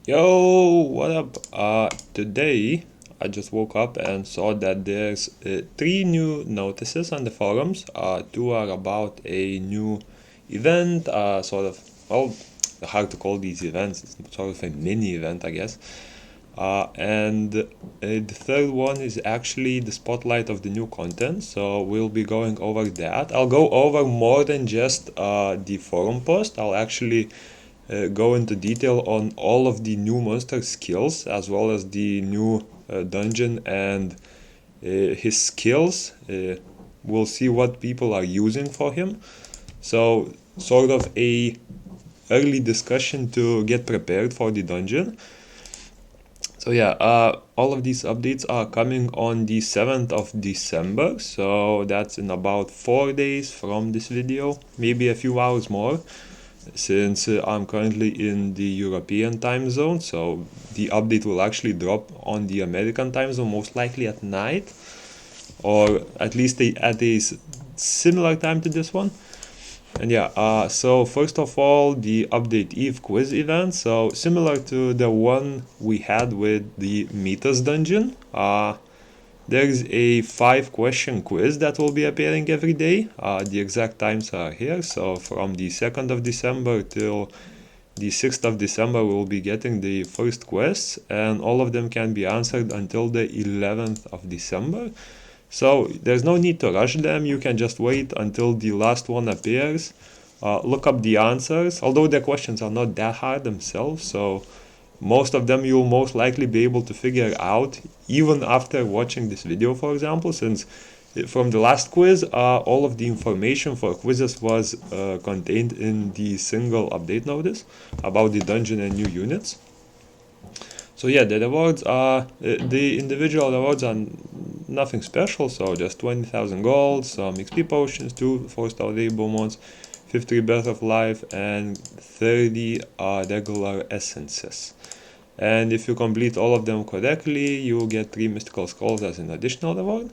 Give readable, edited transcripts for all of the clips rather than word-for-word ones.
Yo, what up? Today I just woke up and saw that there's three new notices on the forums. Two are about a new event, well, hard to call these events, it's sort of a mini event, I guess. And the third one is actually the spotlight of the new content, so we'll be going over that. I'll go over more than just the forum post. I'll actually go into detail on all of the new monster skills as well as the new dungeon and his skills. We'll see what people are using for him. So sort of a early discussion to get prepared for the dungeon. So yeah, all of these updates are coming on the 7th of December, so that's in about 4 days from this video, maybe a few hours more, since I'm currently in the European time zone, so the update will actually drop on the American time zone, most likely at night, or at least at a similar time to this one. And yeah, so first of all, the Update Eve quiz event. So similar to the one we had with the Mythos dungeon, there's a 5-question quiz that will be appearing every day. The exact times are here. So from the 2nd of December till the 6th of December, we'll be getting the first quiz, and all of them can be answered until the 11th of December. So there's no need to rush them. You can just wait until the last one appears. Look up the answers, although the questions are not that hard themselves, so most of them you'll most likely be able to figure out even after watching this video, for example, since from the last quiz, all of the information for quizzes was contained in the single update notice about the dungeon and new units. So yeah, the rewards are, the individual rewards are nothing special, so just 20,000 gold, some XP potions, 2 4-star rainbow mods, 50 breath of life, and 30 regular essences. And if you complete all of them correctly, you will get 3 mystical scrolls as an additional reward.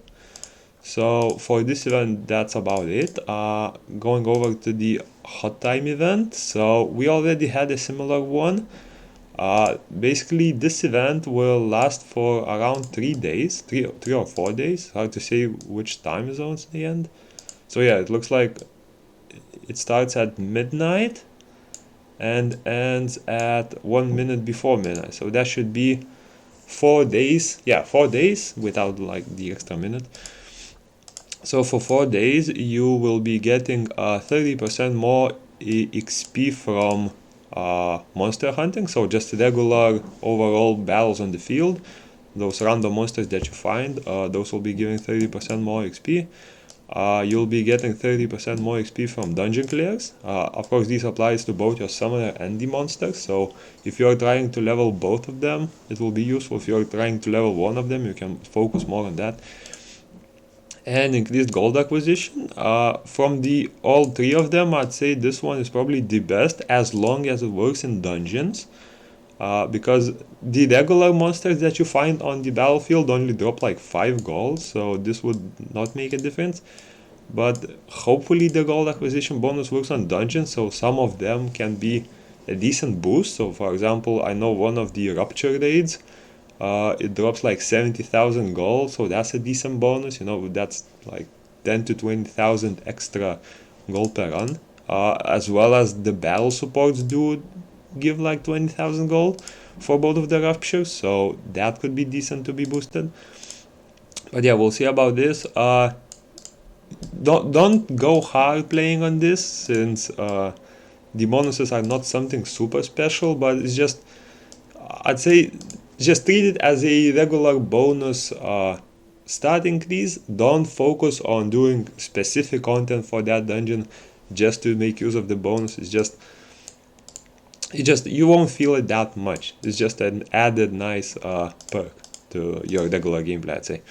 So for this event, that's about it. Going over to the hot time event, so we already had a similar one. Basically, this event will last for around 3 days, 3 or 4 days, hard to say which time zones in the end. So yeah, it looks like it starts at midnight and ends at 1 minute before midnight. So that should be 4 days. Yeah, 4 days without like the extra minute. So for 4 days, you will be getting 30% more XP from monster hunting. So just regular overall battles on the field. Those random monsters that you find, those will be giving 30% more XP. You'll be getting 30% more XP from dungeon clears. Of course, this applies to both your summoner and the monsters, so if you're trying to level both of them, it will be useful. If you're trying to level one of them, you can focus more on that. And increased gold acquisition. From the all three of them, I'd say this one is probably the best as long as it works in dungeons. Because the regular monsters that you find on the battlefield only drop like 5 gold, so this would not make a difference. But hopefully the gold acquisition bonus works on dungeons, so some of them can be a decent boost. So for example, I know one of the Rupture raids, it drops like 70,000 gold, so that's a decent bonus. That's like 10 to 20,000 extra gold per run. As well as the battle supports do give like 20,000 gold for both of the Ruptures, so that could be decent to be boosted. But yeah, we'll see about this. Don't go hard playing on this, since the bonuses are not something super special, but it's just, I'd say, just treat it as a regular bonus stat increase. Don't focus on doing specific content for that dungeon just to make use of the bonus. You won't feel it that much. It's just an added nice perk to your regular gameplay, I'd say.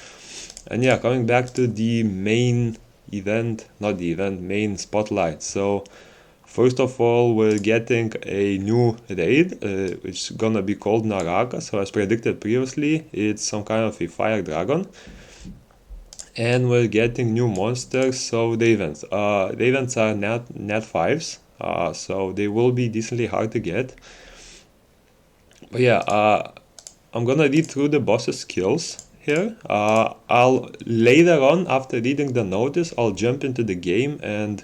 And yeah, coming back to the main event, not the event, main spotlight. So first of all, we're getting a new raid, which is gonna be called Naraka. So as predicted previously, it's some kind of a fire dragon. And we're getting new monsters. So the events are nat 5s, so they will be decently hard to get. But yeah, I'm gonna read through the boss's skills here. I'll later on, after reading the notice, I'll jump into the game and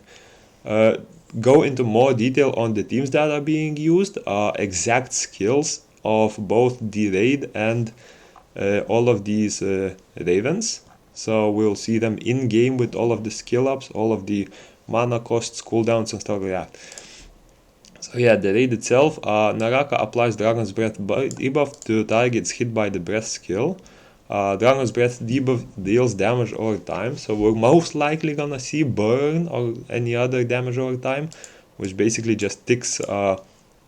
uh, go into more detail on the teams that are being used, exact skills of both the raid and all of these ravens. So we'll see them in game with all of the skill ups, all of the mana costs, cooldowns, and stuff like that. So yeah, the raid itself, Naraka applies Dragon's Breath debuff to targets hit by the Breath skill. Dragon's Breath debuff deals damage over time, so we're most likely gonna see burn or any other damage over time, which basically just ticks a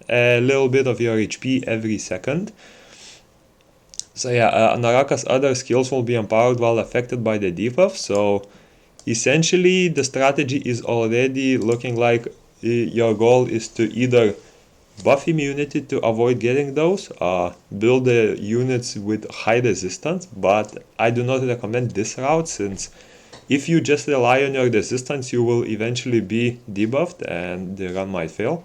little bit of your HP every second. So yeah, Naraka's other skills will be empowered while affected by the debuff, so essentially the strategy is already looking like your goal is to either buff immunity to avoid getting those, build the units with high resistance, but I do not recommend this route since if you just rely on your resistance you will eventually be debuffed and the run might fail.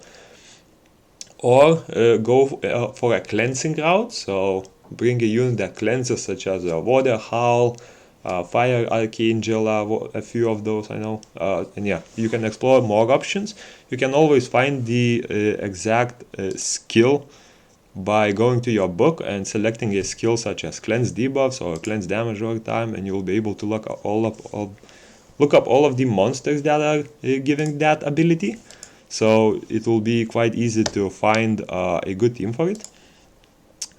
Or go for a cleansing route, so bring a unit that cleanses such as a Water Howl, Fire Archangel, a few of those I know. And yeah, you can explore more options. You can always find the exact skill by going to your book and selecting a skill such as cleanse debuffs or cleanse damage over time, and you'll be able to look up all of the monsters that are giving that ability. So it will be quite easy to find a good team for it.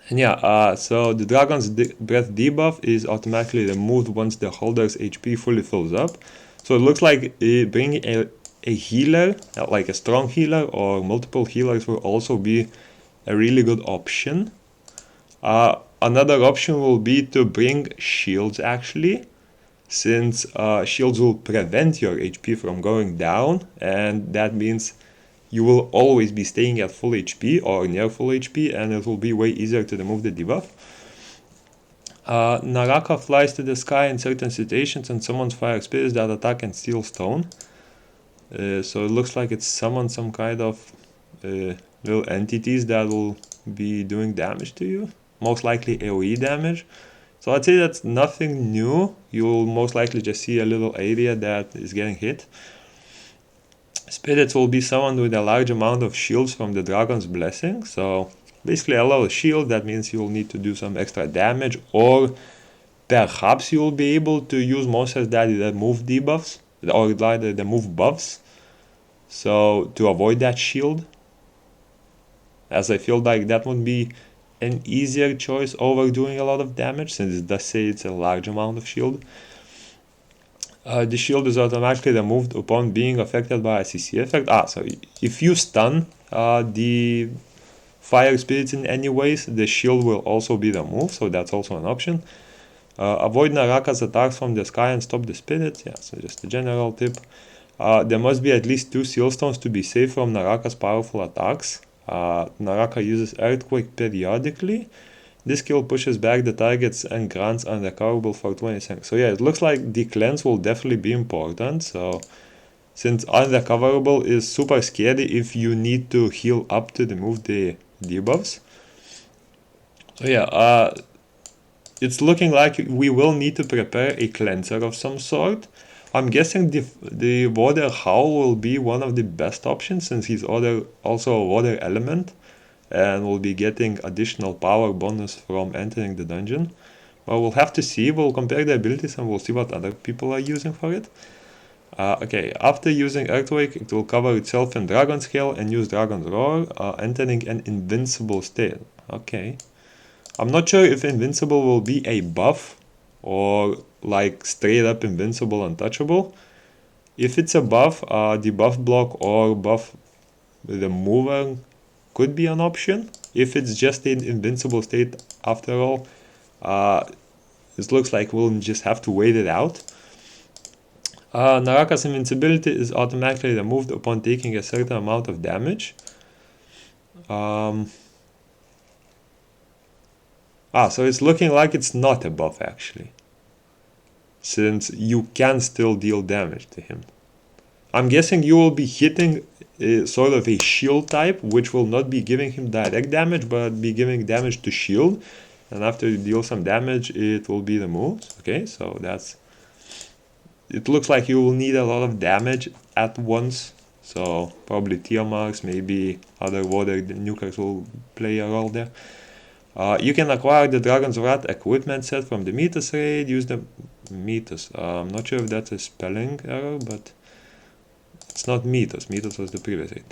And yeah, so the Dragon's Breath debuff is automatically removed once the holder's HP fully fills up. So it looks like bringing a healer, like a strong healer or multiple healers, will also be a really good option. Another option will be to bring shields actually, since shields will prevent your HP from going down, and that means you will always be staying at full HP or near full HP, and it will be way easier to remove the debuff. Naraka flies to the sky in certain situations and summons fire spirits that attack and steal stone. So it looks like it summons some kind of little entities that will be doing damage to you, most likely AoE damage. So I'd say that's nothing new. You'll most likely just see a little area that is getting hit. Spirits will be summoned with a large amount of shields from the Dragon's Blessing. So basically a lot of shield, that means you'll need to do some extra damage, or perhaps you'll be able to use monsters that remove debuffs, or rather remove buffs, so to avoid that shield, as I feel like that would be an easier choice over doing a lot of damage, since it does say it's a large amount of shield. The shield is automatically removed upon being affected by a CC effect. So if you stun the fire spirits in any ways, the shield will also be removed, so that's also an option. Avoid Naraka's attacks from the sky and stop the spirits. Yeah, so just a general tip. There must be at least 2 seal stones to be safe from Naraka's powerful attacks. Naraka uses Earthquake periodically. This skill pushes back the targets and grants unrecoverable for 20 seconds. So yeah, it looks like the cleanse will definitely be important. So since unrecoverable is super scary if you need to heal up to remove the debuffs. So yeah, it's looking like we will need to prepare a cleanser of some sort. I'm guessing the Water Howl will be one of the best options, since he's also a water element and will be getting additional power bonus from entering the dungeon. Well, we'll have to see. We'll compare the abilities and we'll see what other people are using for it. Okay, after using Earthquake, it will cover itself in Dragon Scale and use Dragon's Roar, entering an invincible state. Okay. I'm not sure if invincible will be a buff or like straight up invincible untouchable. If it's a buff, the buff block or buff remover could be an option. If it's just an invincible state after all, this looks like we'll just have to wait it out. Naraka's invincibility is automatically removed upon taking a certain amount of damage. So it's looking like it's not a buff actually, since you can still deal damage to him. I'm guessing you will be hitting sort of a shield type, which will not be giving him direct damage, but be giving damage to shield. And after you deal some damage, it will be removed. Okay, so that's... It looks like you will need a lot of damage at once. So probably tier marks, maybe other water nukers will play a role there. You can acquire the Dragon's Wrath equipment set from the Metis raid. Use the Metis. I'm not sure if that's a spelling error, but it's not Metis. Metis was the previous raid.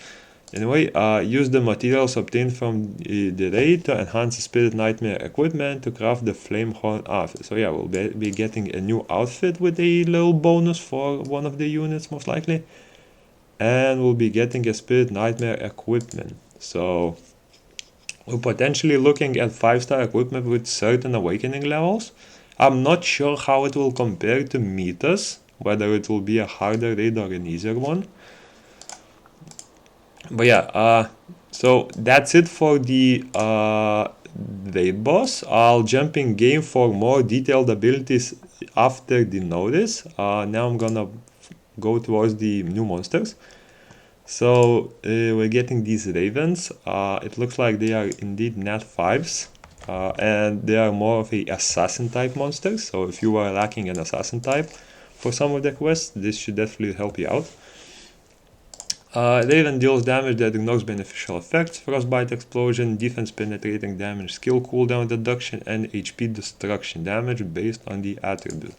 Anyway, use the materials obtained from the raid to enhance the Spirit Nightmare equipment to craft the Flamehorn outfit. So yeah, we'll be getting a new outfit with a little bonus for one of the units, most likely. And we'll be getting a Spirit Nightmare equipment. So we're potentially looking at 5-star equipment with certain awakening levels. I'm not sure how it will compare to Metis, whether it will be a harder raid or an easier one. But yeah, so that's it for the raid boss. I'll jump in game for more detailed abilities after the notice. Now I'm gonna go towards the new monsters. So we're getting these ravens. It looks like they are indeed nat 5s. And they are more of a assassin type monsters. So if you are lacking an assassin type for some of the quests, this should definitely help you out. Raven deals damage that ignores beneficial effects, frostbite explosion, defense penetrating damage, skill cooldown reduction, and HP destruction damage based on the attribute.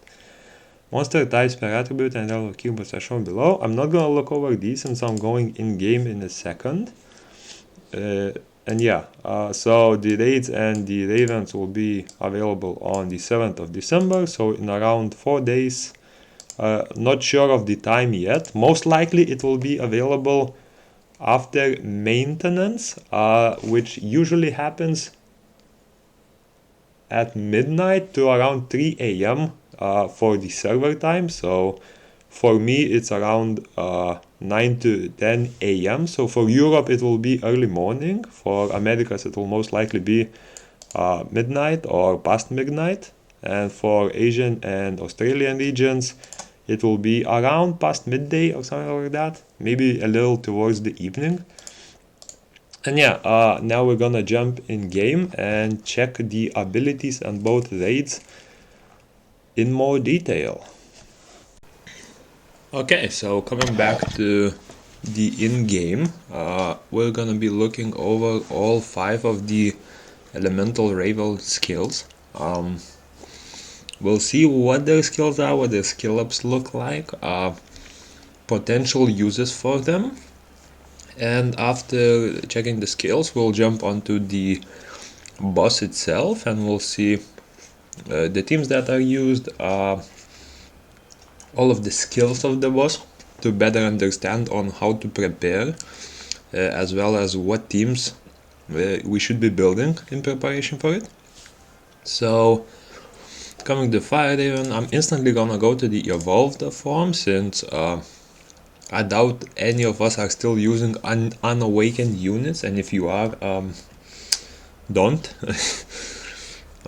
Monster types per attribute and level of keyboards are shown below. I'm not gonna look over these since I'm going in game in a second. And yeah, so the raids and the ravens will be available on the 7th of December, so in around 4 days. Not sure of the time yet. Most likely it will be available after maintenance, which usually happens at midnight to around 3 a.m. For the server time. So for me it's around 9 to 10 a.m. So for Europe it will be early morning. For Americas it will most likely be midnight or past midnight. And for Asian and Australian regions it will be around past midday or something like that. Maybe a little towards the evening. And yeah, now we're gonna jump in game and check the abilities on both raids in more detail. Okay, so coming back to the in-game, we're gonna be looking over all 5 of the elemental raven skills. We'll see what their skills are, what their skill ups look like, potential uses for them, and after checking the skills we'll jump onto the boss itself and we'll see the teams that are used, all of the skills of the boss to better understand on how to prepare, as well as what teams we should be building in preparation for it. So coming to Fire Raven, I'm instantly gonna go to the evolved form since I doubt any of us are still using unawakened units, and if you are, don't.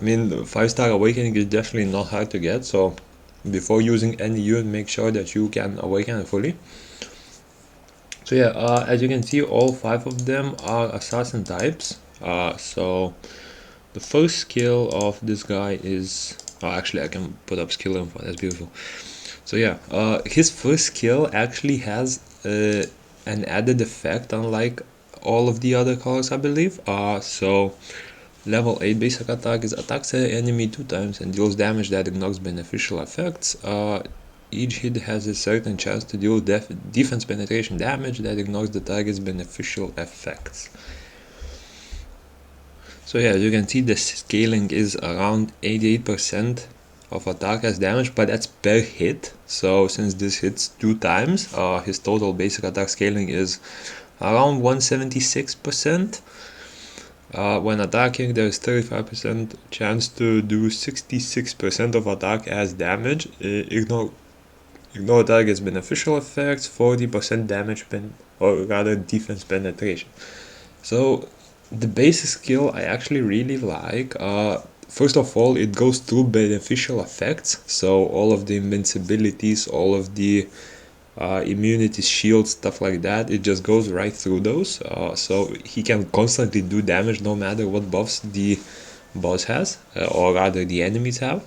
I mean, 5-star awakening is definitely not hard to get, so before using any unit, make sure that you can awaken it fully. So yeah, as you can see, all 5 of them are assassin types. So the first skill of this guy is... Oh, actually I can put up skill info, that's beautiful. So yeah, his first skill actually has an added effect unlike all of the other colors, I believe. So level 8 basic attack is attacks the enemy 2 times and deals damage that ignores beneficial effects. Each hit has a certain chance to deal defense penetration damage that ignores the target's beneficial effects. So yeah, as you can see, the scaling is around 88% of attack as damage, but that's per hit. So since this hits 2 times, his total basic attack scaling is around 176%. When attacking, there's 35% chance to do 66% of attack as damage. Ignore target's beneficial effects, 40% damage or rather defense penetration. So the basic skill I actually really like. First of all, it goes through beneficial effects, so all of the invincibilities, all of the immunity, shield, stuff like that. It just goes right through those, so he can constantly do damage no matter what buffs the boss has, or rather the enemies have.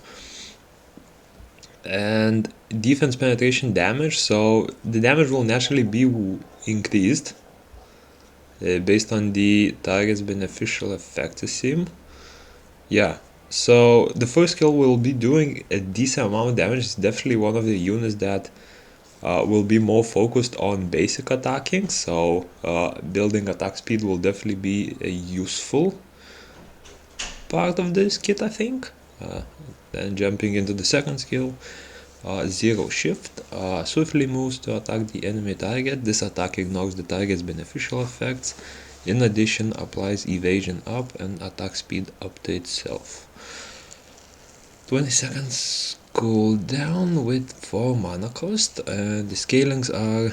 And defense penetration damage, so the damage will naturally be increased based on the target's beneficial effect, it seems. Yeah, so the first skill will be doing a decent amount of damage. It's definitely one of the units that will be more focused on basic attacking, so building attack speed will definitely be a useful part of this kit, I think. Then jumping into the second skill, Zero Shift, swiftly moves to attack the enemy target. This attack ignores the target's beneficial effects. In addition, applies evasion up and attack speed up to itself. 20 seconds cooldown with 4 mana cost. The scalings are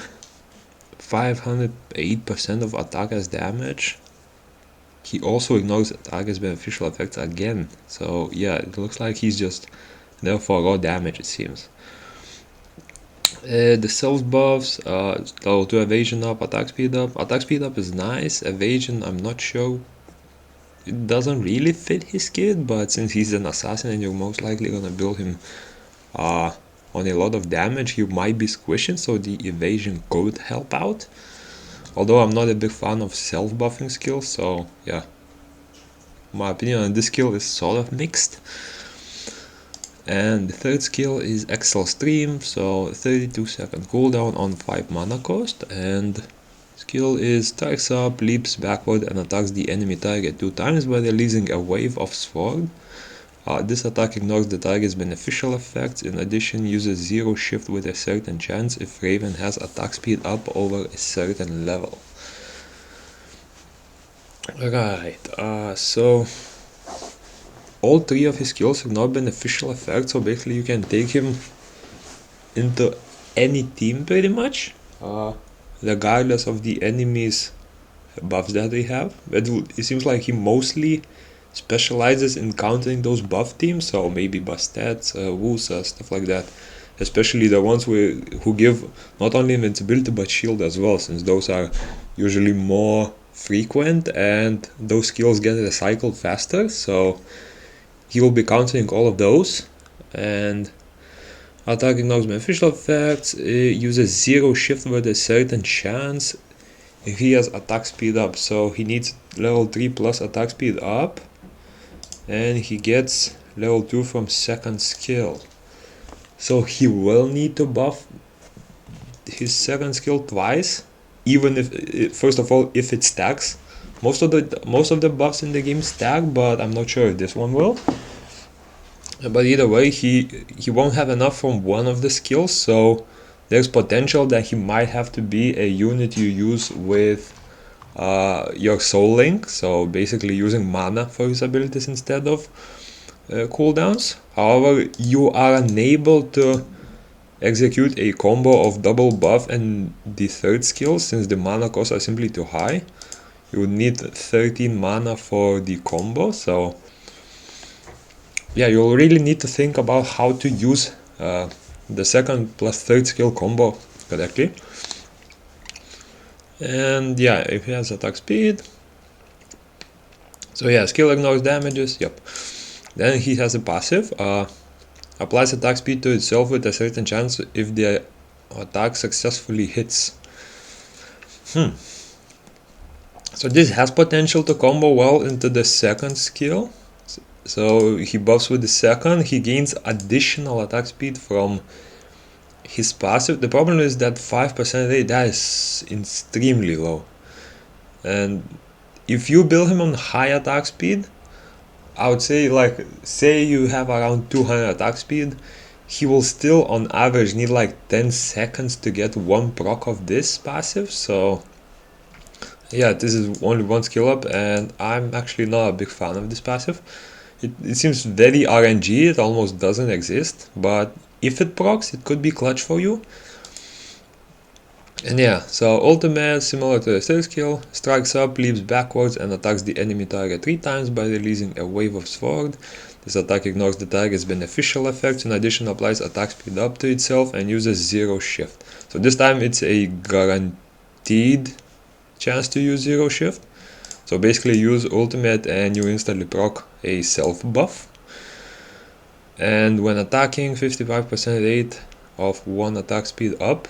508% of attacker's damage. He also ignores attacker's beneficial effects again. So yeah, it looks like he's just there for raw damage, it seems. The self buffs, level 2 evasion up, attack speed up. Attack speed up is nice. Evasion, I'm not sure. It doesn't really fit his kit, but since he's an assassin and you're most likely gonna build him on a lot of damage, he might be squishing, so the evasion could help out. Although I'm not a big fan of self-buffing skills, so yeah. My opinion on this skill is sort of mixed. And the third skill is Excel Stream, so 32-second cooldown on 5 mana cost, and skill is strikes up, leaps backward and attacks the enemy target 2 times by releasing a wave of sword. This attack ignores the target's beneficial effects. In addition, uses Zero Shift with a certain chance if Raven has attack speed up over a certain level. Right, so all 3 of his skills have not beneficial effects, so basically you can take him into any team pretty much, regardless of the enemy's buffs that they have. It seems like he mostly specializes in countering those buff teams, so maybe Bastet, Wusa, stuff like that. Especially the ones who give not only invincibility but shield as well, since those are usually more frequent and those skills get recycled faster, so he will be countering all of those. And attacking those beneficial effects, uses Zero Shift with a certain chance if he has attack speed up, so he needs level 3 plus attack speed up, and he gets level 2 from second skill, so he will need to buff his second skill twice, even if, first of all, if it stacks. Most of the buffs in the game stack, but I'm not sure if this one will. But either way, he won't have enough from one of the skills, so there's potential that he might have to be a unit you use with your Soul Link, so basically using mana for his abilities instead of cooldowns. However, you are unable to execute a combo of double buff and the third skill since the mana costs are simply too high. You would need 13 mana for the combo, so yeah, you'll really need to think about how to use the second plus third skill combo correctly. And yeah, if he has attack speed, so yeah, skill ignores damages, yep. Then he has a passive, applies attack speed to itself with a certain chance if the attack successfully hits. So this has potential to combo well into the second skill. So he buffs with the second, he gains additional attack speed from his passive. The problem is that 5% rate, that is extremely low. And if you build him on high attack speed, I would say, like, say you have around 200 attack speed, he will still on average need like 10 seconds to get 1 proc of this passive. So yeah, this is only 1 skill up, and I'm actually not a big fan of this passive. It seems very RNG, it almost doesn't exist, but if it procs, it could be clutch for you. And yeah, so ultimate, similar to the third skill, strikes up, leaps backwards and attacks the enemy target 3 times by releasing a wave of sword. This attack ignores the target's beneficial effects, in addition applies attack speed up to itself and uses 0 shift. So this time it's a guaranteed chance to use 0 shift. So basically use ultimate and you instantly proc a self buff. And when attacking, 55% rate of 1 attack speed up.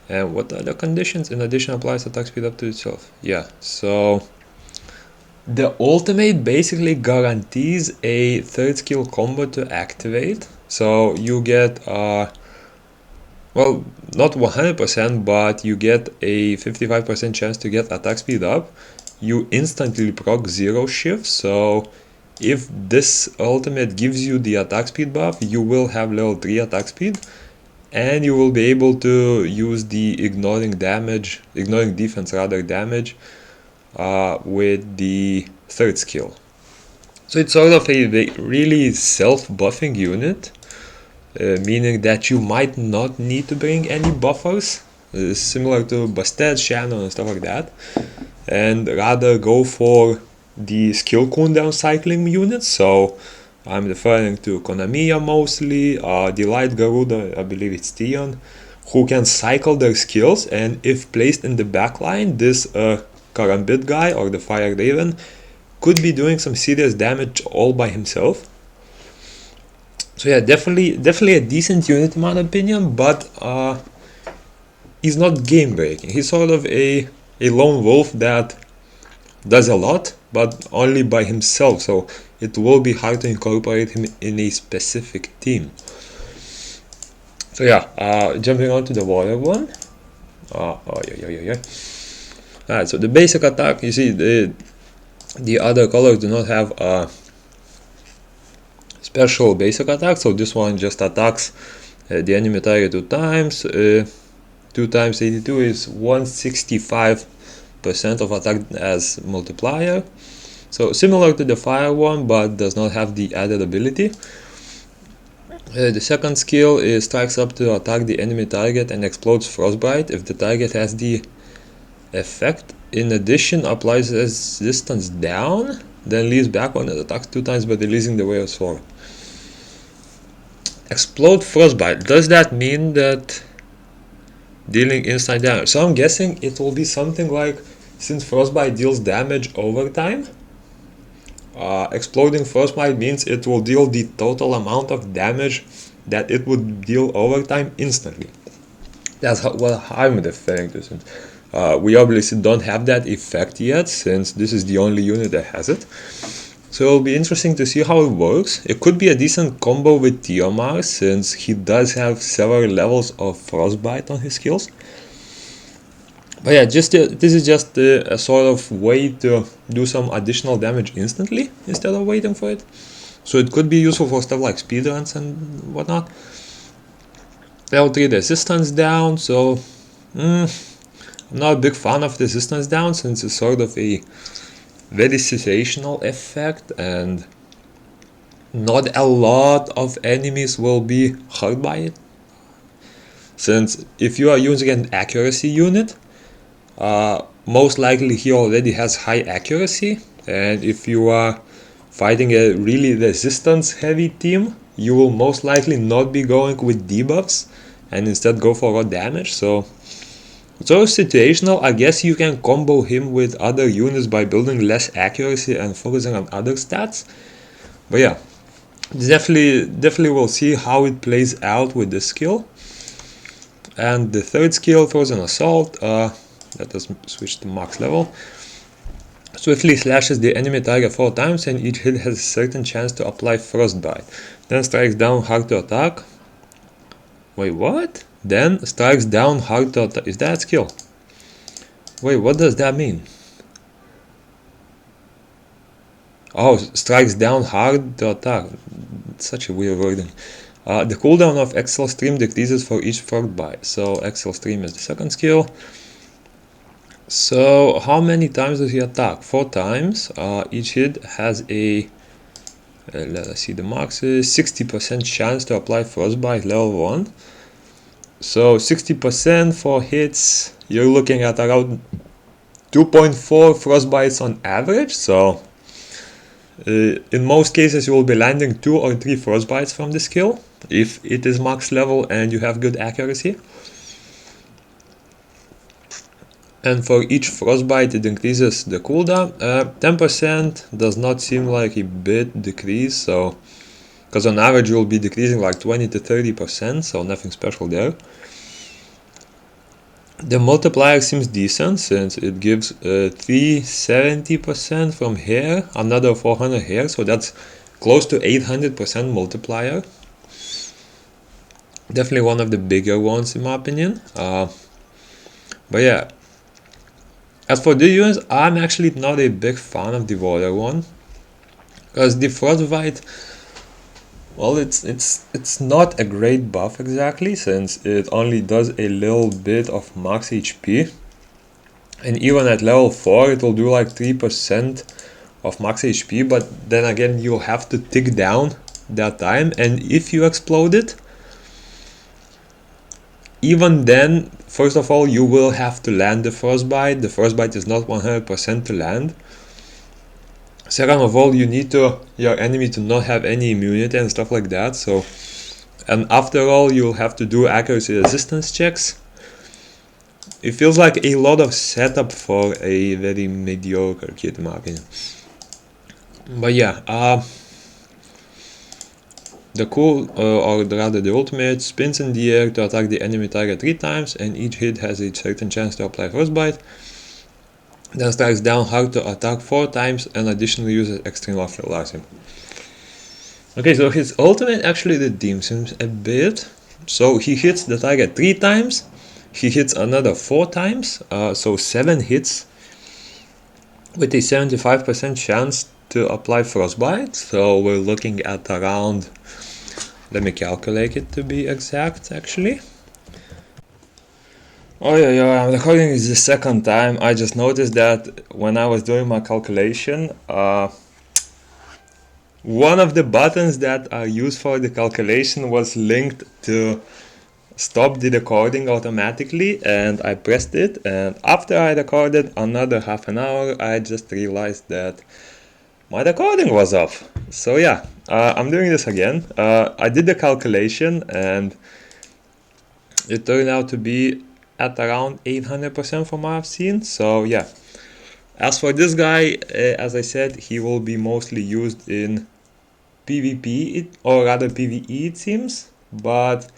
And what are the conditions? In addition applies attack speed up to itself. Yeah, so the ultimate basically guarantees a third skill combo to activate. So you get well, not 100%, but you get a 55% chance to get attack speed up. You instantly proc 0 shift, so if this ultimate gives you the attack speed buff, you will have level 3 attack speed, and you will be able to use the ignoring defense damage with the third skill. So it's sort of a really self-buffing unit. Meaning that you might not need to bring any buffers, similar to Bastet, Shannon and stuff like that, and rather go for the skill cooldown cycling units. So I'm referring to Konamiya mostly, the Light Garuda, I believe it's Tion, who can cycle their skills, and if placed in the backline, this Karambit guy or the Fire Raven could be doing some serious damage all by himself. So yeah, definitely a decent unit in my opinion, but he's not game breaking. He's sort of a lone wolf that does a lot, but only by himself, so it will be hard to incorporate him in a specific team. So yeah, jumping on to the water one. Alright, so the basic attack, you see the other colors do not have special basic attack, so this one just attacks the enemy target 2 times. 2 times 82 is 165% of attack as multiplier. So similar to the fire one, but does not have the added ability. The second skill is strikes up to attack the enemy target and explodes frostbite if the target has the effect. In addition, applies resistance down, then leaves back on and attacks 2 times by releasing the wave of sword. Explode frostbite. Does that mean that dealing instant damage? So I'm guessing it will be something like, since frostbite deals damage over time, exploding frostbite means it will deal the total amount of damage that it would deal over time instantly. That's what I'm referring to, since we obviously don't have that effect yet, since this is the only unit that has it. So it'll be interesting to see how it works. It could be a decent combo with Tiomar, since he does have several levels of frostbite on his skills. But yeah, this is just a sort of way to do some additional damage instantly instead of waiting for it. So it could be useful for stuff like speedruns and whatnot. Level 3 resistance down, so I'm not a big fan of resistance down, since it's sort of a very situational effect and not a lot of enemies will be hurt by it. Since if you are using an accuracy unit, most likely he already has high accuracy, and if you are fighting a really resistance heavy team, you will most likely not be going with debuffs and instead go for raw damage. So it's always situational. I guess you can combo him with other units by building less accuracy and focusing on other stats. But yeah, definitely we'll see how it plays out with this skill. And the third skill, Frozen Assault, let us switch to max level. Swiftly slashes the enemy target 4 times and each hit has a certain chance to apply frostbite. Then strikes down hard to attack. Wait, what? Then strikes down hard to attack. Is that skill? Wait, what does that mean? Oh, strikes down hard to attack. Such a weird wording. The cooldown of Excel Stream decreases for each frostbite. So Excel Stream is the second skill. So how many times does he attack? 4 times. Each hit has a, let us see, the max is 60% chance to apply frostbite level 1. So 60% for hits, you're looking at around 2.4 frostbites on average. So in most cases you will be landing 2 or 3 frostbites from the skill if it is max level and you have good accuracy. And for each frostbite it increases the cooldown. 10% does not seem like a bit decrease, so because on average you will be decreasing like 20 to 30%, so nothing special there. The multiplier seems decent since it gives 370% from here, another 400 here, so that's close to 800% multiplier. Definitely one of the bigger ones in my opinion. But yeah, as for the units, I'm actually not a big fan of the water one, because the frostbite, well, it's not a great buff exactly, since it only does a little bit of max HP, and even at level 4 it will do like 3% of max HP, but then again you have to tick down that time, and if you explode it, even then, first of all, you will have to land the frostbite. The frostbite is not 100% to land. Second of all, you need your enemy to not have any immunity and stuff like that. So, and after all, you'll have to do accuracy resistance checks. It feels like a lot of setup for a very mediocre kit in my opinion. But yeah, the cool, or rather the ultimate, spins in the air to attack the enemy target 3 times, and each hit has a certain chance to apply frostbite. Then strikes down hard to attack 4 times and additionally uses extreme martial arts. Okay, so his ultimate actually redeems him a bit. So he hits the target 3 times, he hits another 4 times, so 7 hits with a 75% chance to apply frostbite. So we're looking at around, let me calculate it to be exact actually. Oh yeah, I'm recording this the second time. I just noticed that when I was doing my calculation, one of the buttons that are used for the calculation was linked to stop the recording automatically, and I pressed it, and after I recorded another half an hour, I just realized that my recording was off. So yeah, I'm doing this again. I did the calculation and it turned out to be at around 800% from what I've seen. So yeah, as for this guy, as I said, he will be mostly used in PvP, or rather PvE it seems, but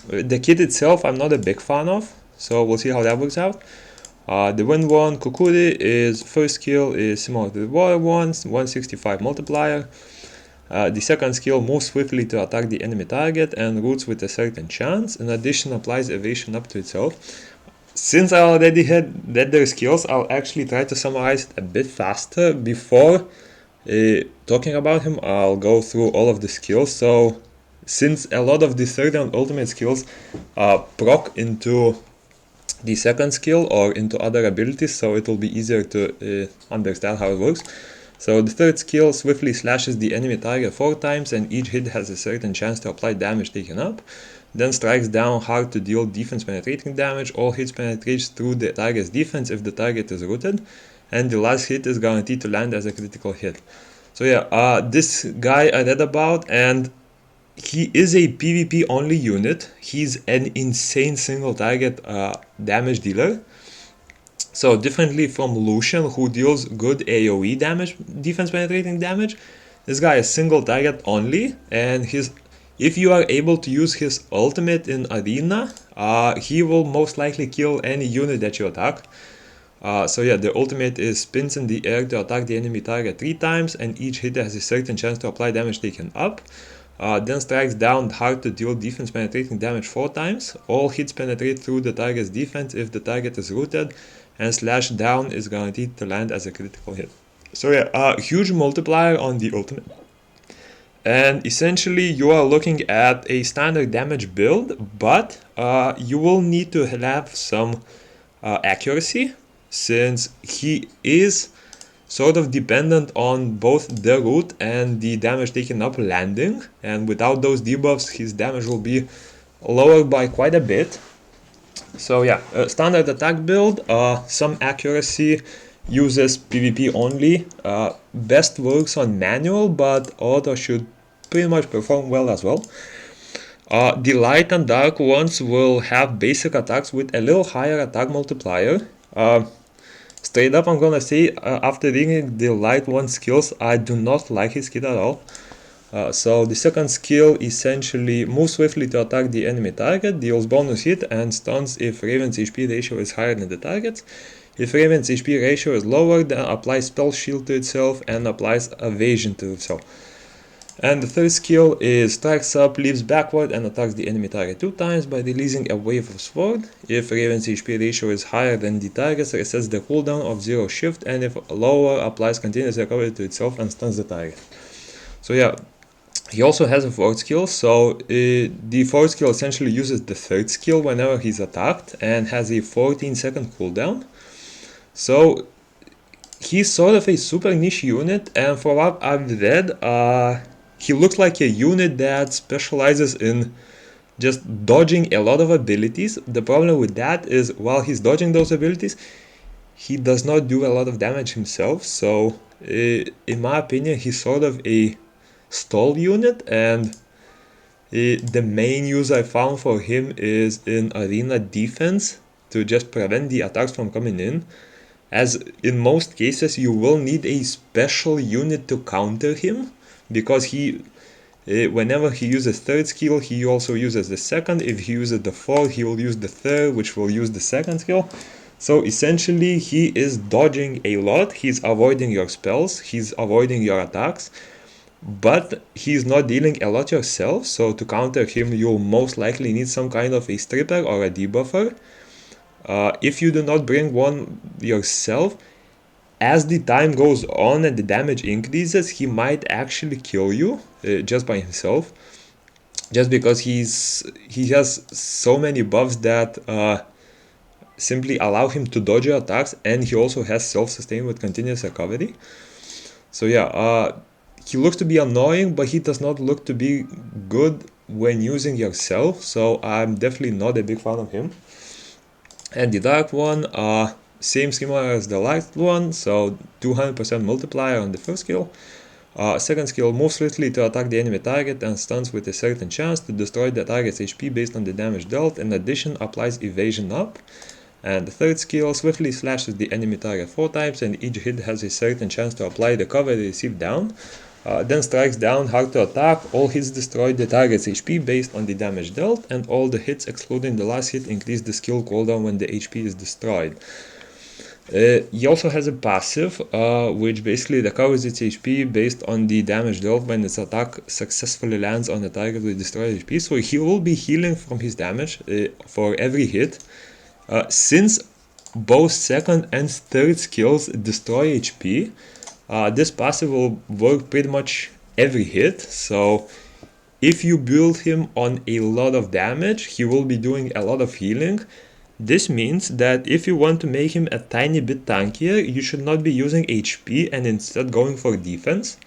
the kit itself I'm not a big fan of, so we'll see how that works out. The wind one, Kukuri, is first skill is similar to the water one, 165 multiplier. The second skill moves swiftly to attack the enemy target and roots with a certain chance. In addition, applies evasion up to itself. Since I already had read their skills, I'll actually try to summarize it a bit faster before talking about him. I'll go through all of the skills. So since a lot of the third and ultimate skills proc into the second skill or into other abilities, so it will be easier to understand how it works. So the third skill swiftly slashes the enemy target 4 times, and each hit has a certain chance to apply damage taken up. Then strikes down hard to deal defense penetrating damage. All hits penetrates through the target's defense if the target is rooted, and the last hit is guaranteed to land as a critical hit. So yeah, this guy I read about, and he is a PvP only unit. He's an insane single target damage dealer. So differently from Lucian, who deals good AoE damage, defense penetrating damage, this guy is single target only, and if you are able to use his ultimate in arena, he will most likely kill any unit that you attack. So yeah, the ultimate is spins in the air to attack the enemy target 3 times, and each hit has a certain chance to apply damage taken up. Then strikes down hard to deal defense penetrating damage 4 times. All hits penetrate through the target's defense if the target is rooted, and slash down is guaranteed to land as a critical hit. So yeah, huge multiplier on the ultimate. And essentially you are looking at a standard damage build, but you will need to have some accuracy, since he is sort of dependent on both the root and the damage taken up landing, and without those debuffs his damage will be lowered by quite a bit. So yeah, standard attack build, some accuracy, uses PvP only, best works on manual, but auto should pretty much perform well as well. The light and dark ones will have basic attacks with a little higher attack multiplier. Straight up, I'm gonna say, after reading the light one skills, I do not like his kit at all. So the second skill essentially moves swiftly to attack the enemy target, deals bonus hit and stuns if Raven's HP ratio is higher than the target's. If Raven's HP ratio is lower, then applies spell shield to itself and applies evasion to itself. And the third skill is strikes up, leaps backward and attacks the enemy target 2 times by releasing a wave of sword. If Raven's HP ratio is higher than the target's, resets the cooldown of 0 shift, and if lower, applies continuous recovery to itself and stuns the target. So yeah, he also has a fourth skill, so the fourth skill essentially uses the third skill whenever he's attacked and has a 14-second cooldown. So he's sort of a super niche unit, and for what I've read, he looks like a unit that specializes in just dodging a lot of abilities. The problem with that is, while he's dodging those abilities, he does not do a lot of damage himself. So in my opinion, he's sort of a stall unit, and the main use I found for him is in arena defense to just prevent the attacks from coming in, as in most cases you will need a special unit to counter him, because he whenever he uses third skill, he also uses the second. If he uses the fourth, he will use the third, which will use the second skill. So essentially he is dodging a lot, he's avoiding your spells, he's avoiding your attacks, but he's not dealing a lot yourself. So to counter him, you'll most likely need some kind of a stripper or a debuffer. If you do not bring one yourself, as the time goes on and the damage increases, he might actually kill you just by himself, just because he has so many buffs that simply allow him to dodge your attacks, and he also has self-sustain with continuous recovery. So yeah, he looks to be annoying, but he does not look to be good when using yourself, so I'm definitely not a big fan of him. And the dark one, same schema as the light one, so 200% multiplier on the first skill. Second skill, moves swiftly to attack the enemy target and stuns with a certain chance to destroy the target's HP based on the damage dealt. In addition, applies evasion up. And the third skill, swiftly slashes the enemy target 4 times, and each hit has a certain chance to apply the cover received down. Then strikes down, hard to attack, all hits destroy the target's HP based on the damage dealt, and all the hits excluding the last hit increase the skill cooldown when the HP is destroyed. He also has a passive, which basically recovers its HP based on the damage dealt when its attack successfully lands on the target with destroyed HP. So he will be healing from his damage for every hit. Since both second and third skills destroy HP, this passive will work pretty much every hit. So if you build him on a lot of damage, he will be doing a lot of healing. This means that if you want to make him a tiny bit tankier, you should not be using HP and instead going for defense,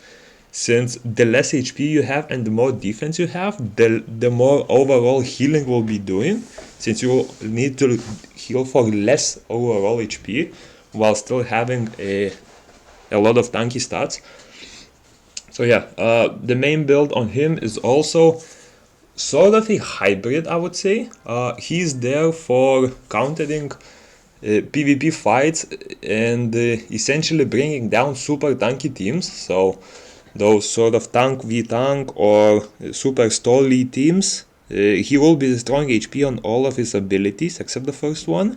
since the less HP you have and the more defense you have, the more overall healing will be doing, since you will need to heal for less overall HP while still having a lot of tanky stats. So yeah, the main build on him is also sort of a hybrid, I would say. He's there for countering PvP fights and essentially bringing down super tanky teams. So those sort of tank v tank or super stally teams, he will be destroying HP on all of his abilities except the first one,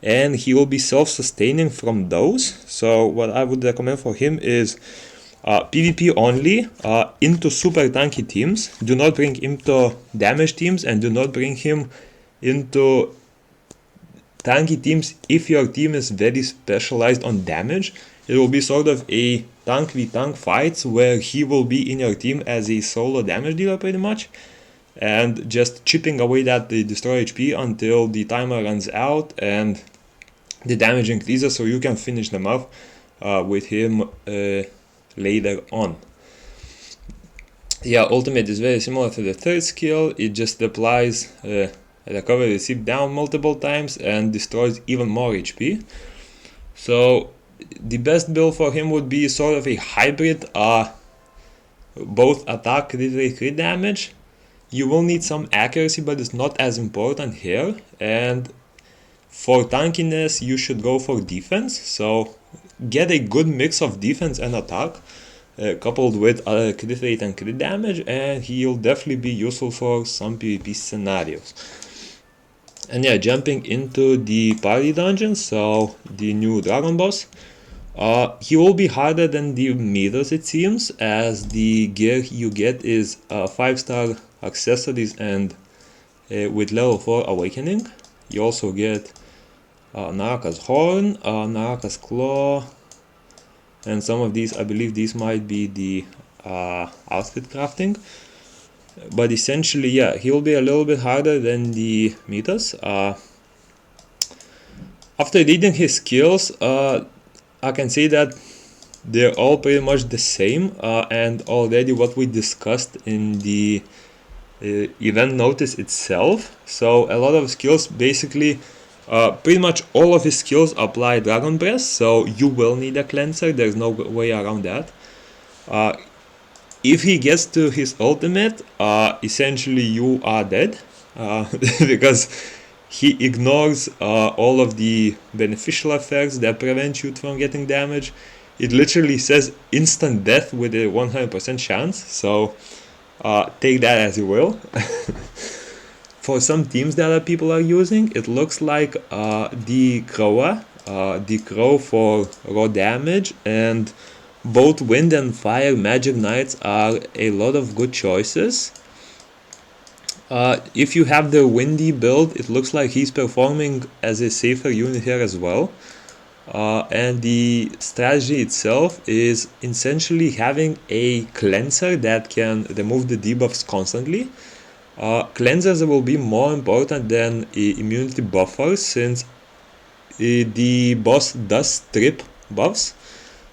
and he will be self-sustaining from those. So what I would recommend for him is PvP only, into super tanky teams. Do not bring him to damage teams, and do not bring him into tanky teams if your team is very specialized on damage. It will be sort of a tank v tank fights where he will be in your team as a solo damage dealer pretty much, and just chipping away that the destroy HP until the timer runs out and the damage increases, so you can finish them off with him later on. Yeah, ultimate is very similar to the third skill. It just applies recover receipt down multiple times and destroys even more HP. So the best build for him would be sort of a hybrid, both attack, crit rate, crit damage. You will need some accuracy, but it's not as important here. And for tankiness, you should go for defense. So get a good mix of defense and attack, coupled with crit rate and crit damage, and he'll definitely be useful for some PvP scenarios. And yeah, jumping into the party dungeon, so the new dragon boss. He will be harder than the meters, it seems, as the gear you get is 5-star accessories and with level 4 awakening. You also get Naraka's horn, Naraka's claw, and some of these, I believe these might be the outfit crafting. But essentially, yeah, he will be a little bit harder than the meters. After reading his skills, I can say that they're all pretty much the same, and already what we discussed in the event notice itself. So a lot of skills, basically, pretty much all of his skills apply Dragon Breath, so you will need a cleanser, there's no way around that. If he gets to his ultimate, essentially you are dead, because he ignores all of the beneficial effects that prevent you from getting damage. It literally says instant death with a 100% chance, so take that as you will. For some teams that people are using, it looks like the crow for raw damage, and both wind and fire magic knights are a lot of good choices. If you have the windy build, it looks like he's performing as a safer unit here as well. And the strategy itself is essentially having a cleanser that can remove the debuffs constantly. Cleansers will be more important than immunity buffers, since the boss does strip buffs.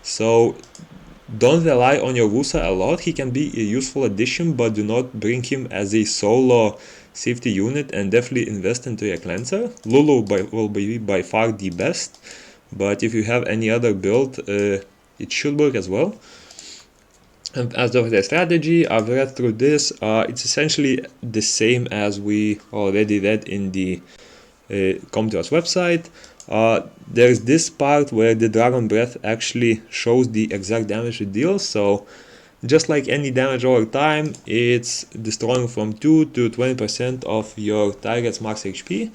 So don't rely on your Wusa a lot. He can be a useful addition, but do not bring him as a solo safety unit, and definitely invest into a cleanser. Lulu will be by far the best, but if you have any other build, it should work as well. And as of the strategy, I've read through this. It's essentially the same as we already read in the Come to Us website. There's this part where the Dragon Breath actually shows the exact damage it deals. So just like any damage over time, it's destroying from 2 to 20% of your target's max HP.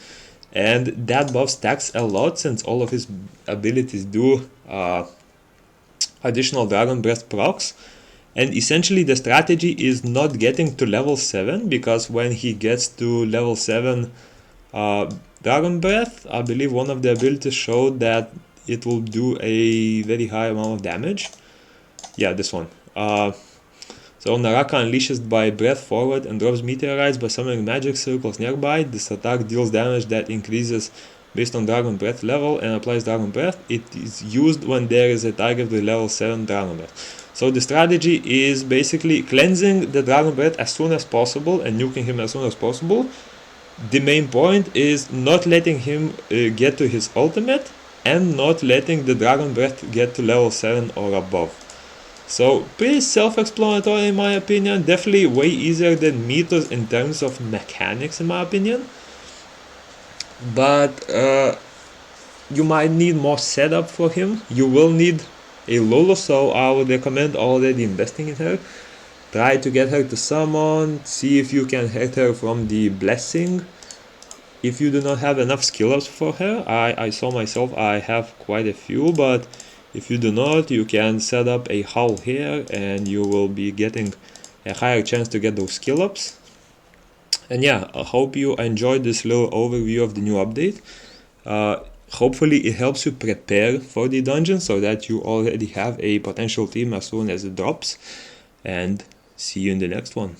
And that buff stacks a lot, since all of his abilities do additional Dragon Breath procs. And essentially the strategy is not getting to level 7, because when he gets to level 7 Dragon Breath, I believe one of the abilities showed that it will do a very high amount of damage. Yeah, this one. So Naraka unleashes by breath forward and drops meteorites by summoning magic circles nearby. This attack deals damage that increases based on Dragon Breath level and applies Dragon Breath. It is used when there is a target with level 7 Dragon Breath. So the strategy is basically cleansing the Dragon Breath as soon as possible and nuking him as soon as possible. The main point is not letting him get to his ultimate, and not letting the Dragon Breath get to level 7 or above. So pretty self-explanatory in my opinion, definitely way easier than Mythos in terms of mechanics in my opinion. But you might need more setup for him. You will need a Lolo, so I would recommend already investing in her. Try to get her to summon, see if you can hit her from the blessing. If you do not have enough skill ups for her, I saw myself, I have quite a few, but if you do not, you can set up a hull here and you will be getting a higher chance to get those skill ups. And yeah, I hope you enjoyed this little overview of the new update. Hopefully it helps you prepare for the dungeon so that you already have a potential team as soon as it drops. And see you in the next one.